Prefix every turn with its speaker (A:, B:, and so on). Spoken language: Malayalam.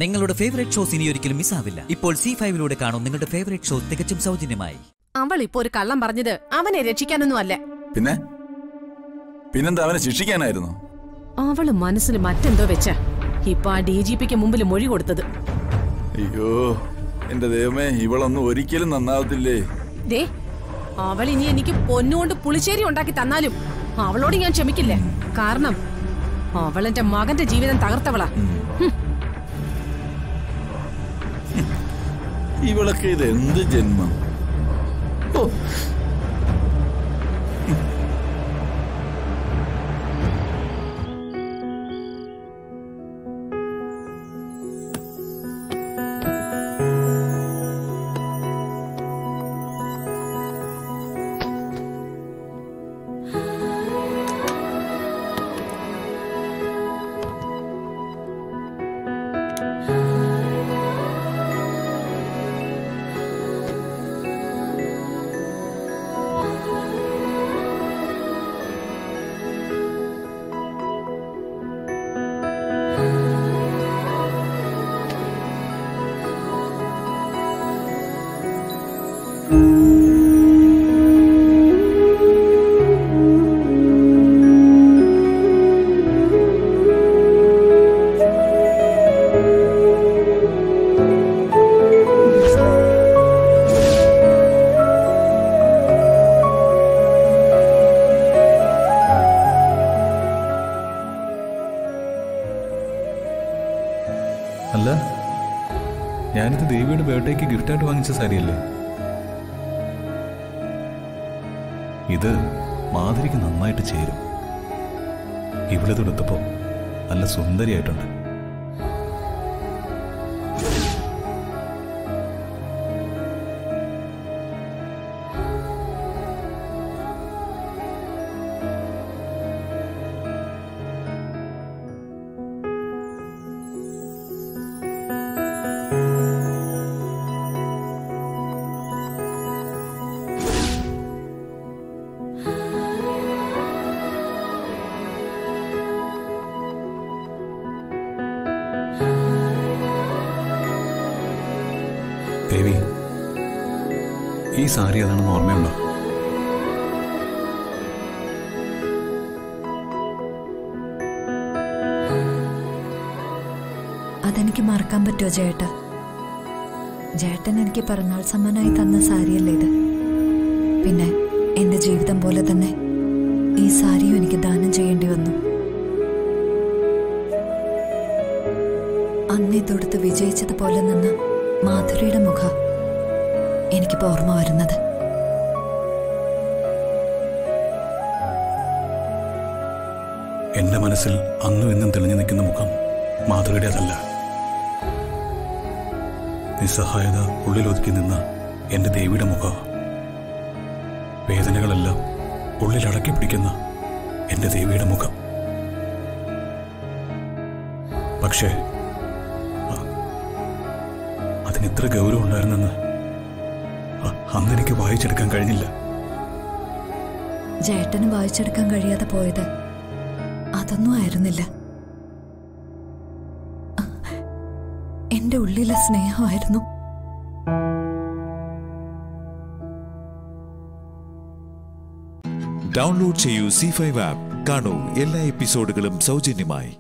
A: നിങ്ങളുടെ ഫേവറേറ്റ് ഷോസ് ഇനി ഒരിക്കലും മിസ്സാവില്ല. ഇപ്പോൾ C5 കാണും നിങ്ങളുടെ ഫേവറേറ്റ് ഷോ തികച്ചും സൗജന്യമായി.
B: അവൾ ഇപ്പോ ഒരു കള്ളം പറഞ്ഞത് അവനെ രക്ഷിക്കാനൊന്നും അല്ല.
C: പിന്നെന്താ അവനെ ശിക്ഷിക്കാനായിരുന്നു?
B: അവള് മനസ്സിൽ മറ്റെന്തോ വെച്ച ഇപ്പൊ ആ DGPക്ക് മുമ്പിൽ മൊഴി കൊടുത്തത്.
C: അയ്യോ എന്റെ ദൈവമേ, ഇവളൊന്നും ഒരിക്കലും നന്നാവത്തില്ലേ.
B: ദേ, അവൾ ഇനി എനിക്ക് പൊന്നുകൊണ്ട് പുളിശ്ശേരി ഉണ്ടാക്കി തന്നാലും അവളോട് ഞാൻ ക്ഷമിക്കില്ല. കാരണം അവൾ എന്റെ മകന്റെ ജീവിതം തകർത്തവളാ.
C: ഇവളൊക്കെ ഇത് എന്ത് ജന്മം.
D: അല്ല, ഞാനിത് ദേവിയുടെ ബർത്ത്ഡേക്ക് ഗിഫ്റ്റായിട്ട് വാങ്ങിച്ച സാരിയല്ലേ? ഇത് മാധുരിക്ക് നന്നായിട്ട് ചേരും. ഇവിടെ തൊടുത്തപ്പോ നല്ല സുന്ദരിയായിട്ടുണ്ട്. ദേവി, ഈ സാരി അതാണെന്ന് ഓർമ്മയുണ്ടോ?
E: അതെനിക്ക് മറക്കാൻ പറ്റുമോ ചേട്ടാ? ചേട്ടൻ എനിക്ക് പിറന്നാൾ സമ്മാനമായി തന്ന സാരിയല്ലേ ഇത്. പിന്നെ എന്റെ ജീവിതം പോലെ തന്നെ ഈ സാരിയും എനിക്ക് ദാനം ചെയ്യേണ്ടി വന്നു. അന്നേ തൊടുത്ത് വിജയിച്ചതുപോലെ നിന്ന് മാധുരിയുടെ മുഖം എനിക്കിപ്പോ ഓർമ്മ വരുന്നത്.
D: എന്റെ മനസ്സിൽ അന്നും ഇന്നും തെളിഞ്ഞു നിൽക്കുന്ന മുഖം മാധുരിയുടേതല്ല. നിസ്സഹായത ഉള്ളിലൊതുക്കി നിന്ന എന്റെ ദേവിയുടെ മുഖം, വേദനകളെല്ലാം ഉള്ളിലടക്കി പിടിക്കുന്ന എന്റെ ദേവിയുടെ മുഖം. പക്ഷേ അതിനിത്ര ഗൗരവം ഉണ്ടായിരുന്നെന്ന് അന്നെനിക്ക് വായിച്ചെടുക്കാൻ കഴിഞ്ഞില്ല.
E: ചേട്ടന് വായിച്ചെടുക്കാൻ കഴിയാതെ പോയത് അതൊന്നും ആയിരുന്നില്ല, എന്റെ ഉള്ളിലെ സ്നേഹമായിരുന്നു.
F: ഡൗൺലോഡ് ചെയ്യൂ C5 ആപ്പ്. കാണൂ എല്ലാ എപ്പിസോഡുകളും സൗജന്യമായി.